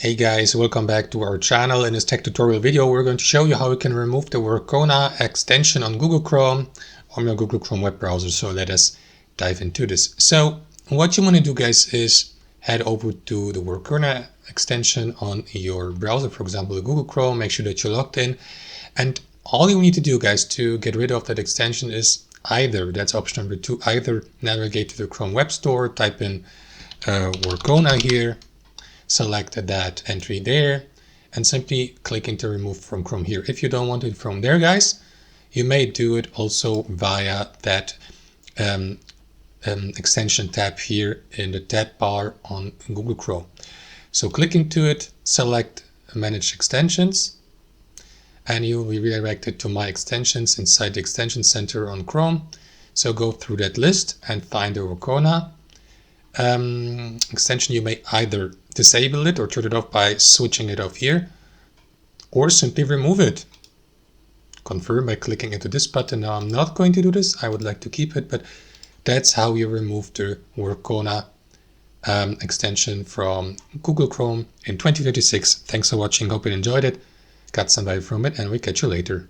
Hey guys, welcome back to our channel. In this tech tutorial video, we're going to show you how you can remove the Workona extension on Google Chrome on your Google Chrome web browser. So let us dive into this. So what you want to do, guys, is head over to the Workona extension on your browser, for example, the Google Chrome. Make sure that you're logged in. And all you need to do, guys, to get rid of that extension is that's option number 2, either navigate to the Chrome Web Store, type in Workona here, select that entry there, and simply click into remove from Chrome here. If you don't want it from there, guys, you may do it also via that extension tab here in the tab bar on Google Chrome. So click into it, select manage extensions, and you will be redirected to my extensions inside the extension center on Chrome. So go through that list and find the Workona extension. You may either disable it or turn it off by switching it off here, or simply remove it. Confirm by clicking into this button. Now I'm not going to do this, I would like to keep it, but that's how you remove the Workona extension from Google Chrome in 2026. Thanks for watching, hope you enjoyed it, got some value from it, and we catch you later.